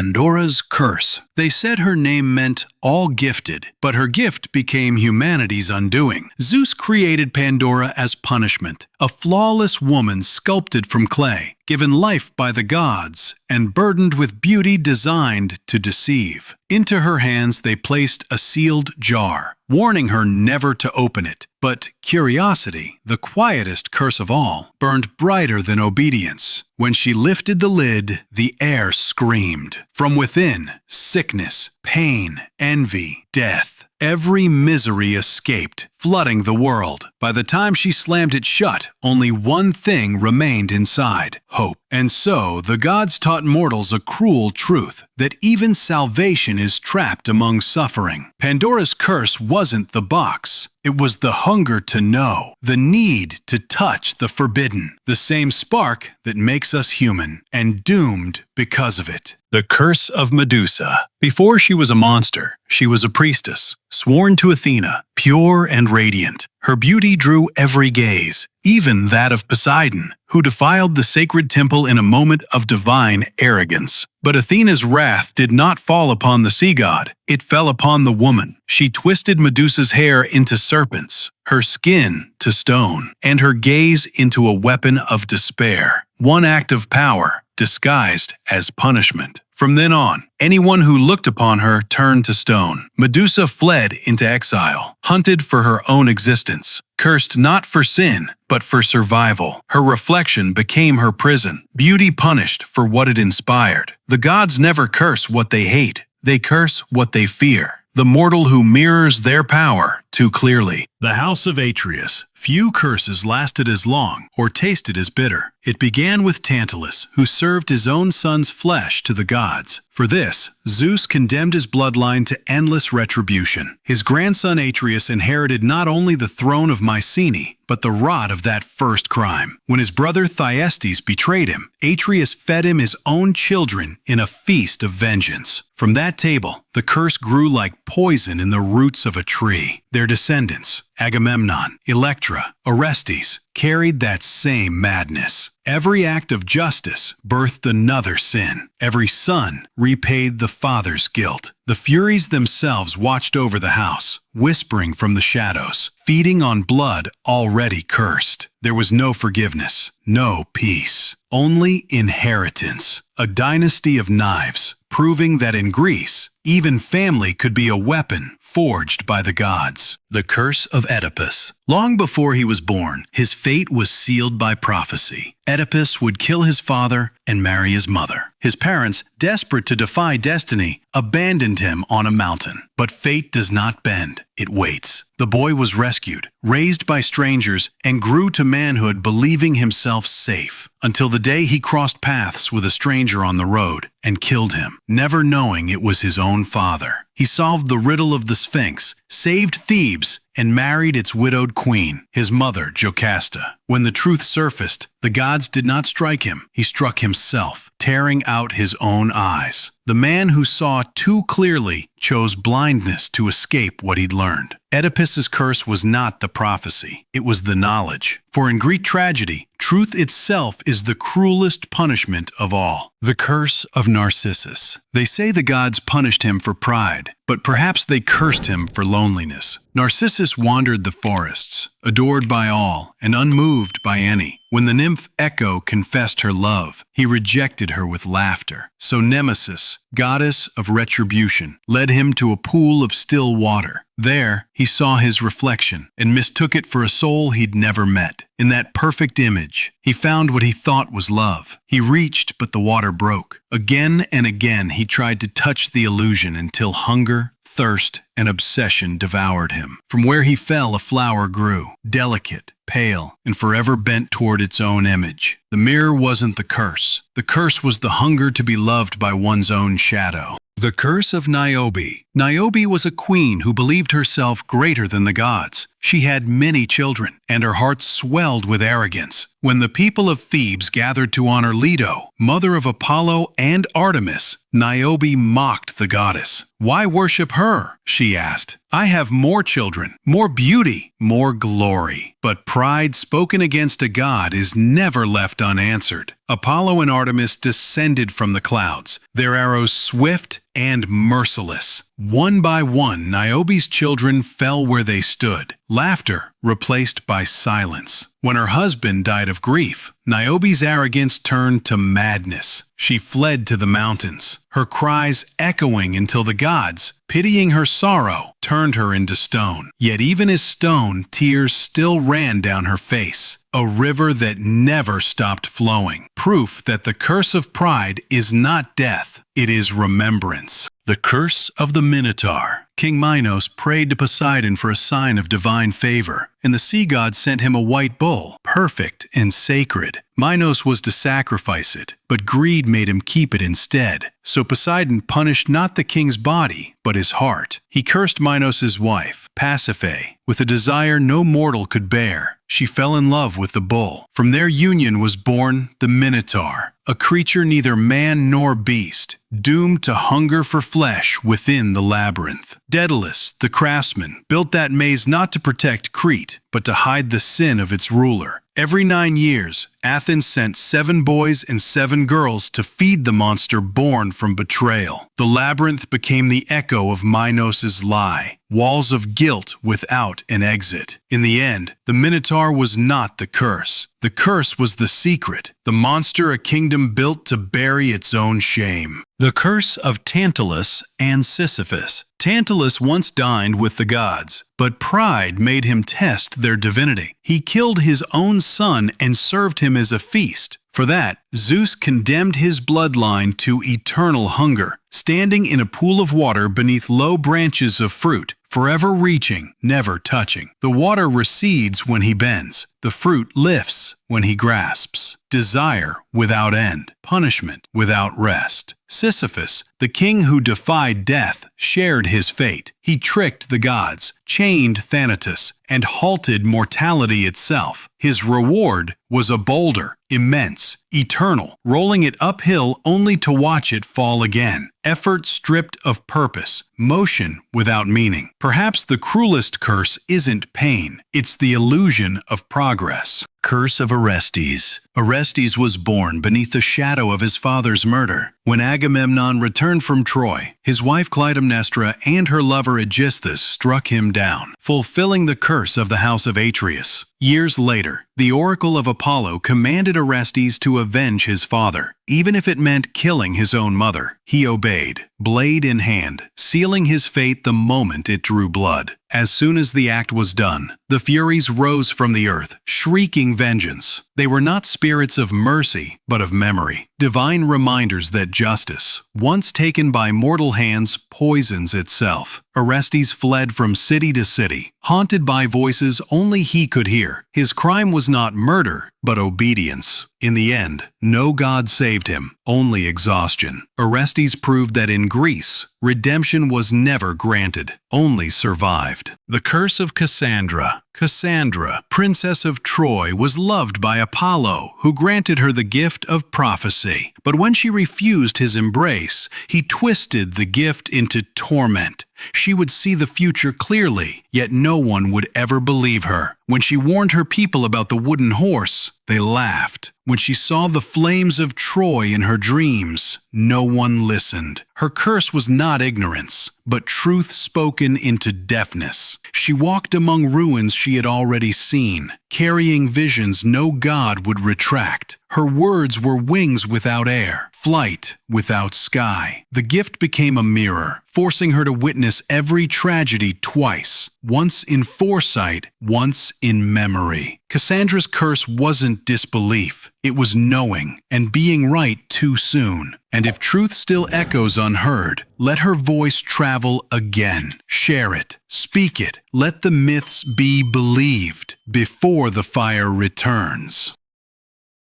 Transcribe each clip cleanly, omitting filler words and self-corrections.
Pandora's curse. They said her name meant all gifted, but her gift became humanity's undoing. Zeus created Pandora as punishment, a flawless woman sculpted from clay, given life by the gods, and burdened with beauty designed to deceive. Into her hands they placed a sealed jar, warning her never to open it. But curiosity, the quietest curse of all, burned brighter than obedience. When she lifted the lid, the air screamed. From within, sickness, pain, envy, death. Every misery escaped, flooding the world. By the time she slammed it shut, only one thing remained inside: hope. And so, the gods taught mortals a cruel truth, that even salvation is trapped among suffering. Pandora's curse wasn't the box. It was the hunger to know, the need to touch the forbidden, the same spark that makes us human, and doomed because of it. The curse of Medusa. Before she was a monster, she was a priestess, sworn to Athena, pure and radiant. Her beauty drew every gaze, even that of Poseidon, who defiled the sacred temple in a moment of divine arrogance. But Athena's wrath did not fall upon the sea god. It fell upon the woman. She twisted Medusa's hair into serpents, her skin to stone, and her gaze into a weapon of despair. One act of power, disguised as punishment. From then on, anyone who looked upon her turned to stone. Medusa fled into exile, hunted for her own existence, cursed not for sin, but for survival. Her reflection became her prison, beauty punished for what it inspired. The gods never curse what they hate, they curse what they fear. The mortal who mirrors their power too clearly. The House of Atreus. Few curses lasted as long or tasted as bitter. It began with Tantalus, who served his own son's flesh to the gods. For this, Zeus condemned his bloodline to endless retribution. His grandson Atreus inherited not only the throne of Mycenae, but the rot of that first crime. When his brother Thyestes betrayed him, Atreus fed him his own children in a feast of vengeance. From that table, the curse grew like poison in the roots of a tree. Their descendants, Agamemnon, Electra, Orestes, carried that same madness. Every act of justice birthed another sin. Every son repaid the father's guilt. The Furies themselves watched over the house, whispering from the shadows, feeding on blood already cursed. There was no forgiveness, no peace, only inheritance. A dynasty of knives, proving that in Greece, even family could be a weapon forged by the gods. The curse of Oedipus. Long before he was born, his fate was sealed by prophecy. Oedipus would kill his father and marry his mother. His parents, desperate to defy destiny, abandoned him on a mountain. But fate does not bend, it waits. The boy was rescued, raised by strangers, and grew to manhood believing himself safe, until the day he crossed paths with a stranger on the road and killed him, never knowing it was his own father. He solved the riddle of the Sphinx, saved Thebes, and married its widowed queen, his mother Jocasta. When the truth surfaced, the gods did not strike him, he struck himself, tearing out his own eyes. The man who saw too clearly chose blindness to escape what he'd learned. Oedipus's curse was not the prophecy, it was the knowledge. For in Greek tragedy, truth itself is the cruelest punishment of all. The curse of Narcissus. They say the gods punished him for pride, but perhaps they cursed him for loneliness. Narcissus wandered the forests, adored by all and unmoved by any. When the nymph Echo confessed her love, he rejected her with laughter. So Nemesis, goddess of retribution, led him to a pool of still water. There, he saw his reflection and mistook it for a soul he'd never met. In that perfect image, he found what he thought was love. He reached, but the water broke. Again and again, he tried to touch the illusion until hunger, thirst, and obsession devoured him. From where he fell, a flower grew, delicate, pale, and forever bent toward its own image. The mirror wasn't the curse. The curse was the hunger to be loved by one's own shadow. The curse of Niobe. Niobe was a queen who believed herself greater than the gods. She had many children, and her heart swelled with arrogance. When the people of Thebes gathered to honor Leto, mother of Apollo and Artemis, Niobe mocked the goddess. "Why worship her?" she asked. "I have more children, more beauty, more glory." But pride spoken against a god is never left unanswered. Apollo and Artemis descended from the clouds, their arrows swift and merciless. One by one, Niobe's children fell where they stood, laughter replaced by silence. When her husband died of grief, Niobe's arrogance turned to madness. She fled to the mountains, her cries echoing until the gods, pitying her sorrow, turned her into stone. Yet even as stone, tears still ran down her face, a river that never stopped flowing. Proof that the curse of pride is not death, it is remembrance. The curse of the Minotaur. King Minos prayed to Poseidon for a sign of divine favor, and the sea god sent him a white bull, perfect and sacred. Minos was to sacrifice it, but greed made him keep it instead. So Poseidon punished not the king's body, but his heart. He cursed Minos' wife, Pasiphae, with a desire no mortal could bear. She fell in love with the bull. From their union was born the Minotaur, a creature neither man nor beast, doomed to hunger for flesh within the labyrinth. Daedalus, the craftsman, built that maze not to protect Crete, but to hide the sin of its ruler. Every 9 years, Athens sent 7 boys and 7 girls to feed the monster born from betrayal. The labyrinth became the echo of Minos' lie, walls of guilt without an exit. In the end, the Minotaur was not the curse. The curse was the secret, the monster a kingdom built to bury its own shame. The curse of Tantalus and Sisyphus. Tantalus once dined with the gods, but pride made him test their divinity. He killed his own son and served him as a feast. For that, Zeus condemned his bloodline to eternal hunger, standing in a pool of water beneath low branches of fruit, forever reaching, never touching. The water recedes when he bends. The fruit lifts when he grasps. Desire without end, punishment without rest. Sisyphus, the king who defied death, shared his fate. He tricked the gods, chained Thanatos, and halted mortality itself. His reward was a boulder, immense, eternal, rolling it uphill only to watch it fall again. Effort stripped of purpose, motion without meaning. Perhaps the cruelest curse isn't pain, it's the illusion of progress. Curse of Orestes. Orestes was born beneath the shadow of his father's murder. When Agamemnon returned from Troy, his wife Clytemnestra and her lover Aegisthus struck him down, fulfilling the curse of the House of Atreus. Years later, the oracle of Apollo commanded Orestes to avenge his father, even if it meant killing his own mother. He obeyed, blade in hand, sealing his fate the moment it drew blood. As soon as the act was done, the Furies rose from the earth, shrieking vengeance. They were not spirits of mercy, but of memory, divine reminders that justice, once taken by mortal hands, poisons itself. Orestes fled from city to city, haunted by voices only he could hear. His crime was not murder, but obedience. In the end, no god saved him, only exhaustion. Orestes proved that in Greece, redemption was never granted, only survived. The curse of Cassandra. Cassandra, princess of Troy, was loved by Apollo, who granted her the gift of prophecy. But when she refused his embrace, he twisted the gift into torment. She would see the future clearly, yet no one would ever believe her. When she warned her people about the wooden horse, they laughed. When she saw the flames of Troy in her dreams, no one listened. Her curse was not ignorance, but truth spoken into deafness. She walked among ruins she had already seen, carrying visions no god would retract. Her words were wings without air, flight without sky. The gift became a mirror, forcing her to witness every tragedy twice, once in foresight, once in memory. Cassandra's curse wasn't disbelief, it was knowing, and being right too soon. And if truth still echoes unheard, let her voice travel again. Share it, speak it, let the myths be believed before the fire returns.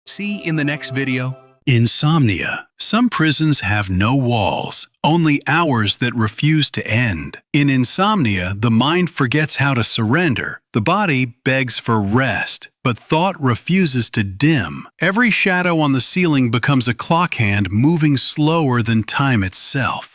See in the next video. Insomnia. Some prisons have no walls, only hours that refuse to end. In insomnia, the mind forgets how to surrender. The body begs for rest, but thought refuses to dim. Every shadow on the ceiling becomes a clock hand moving slower than time itself.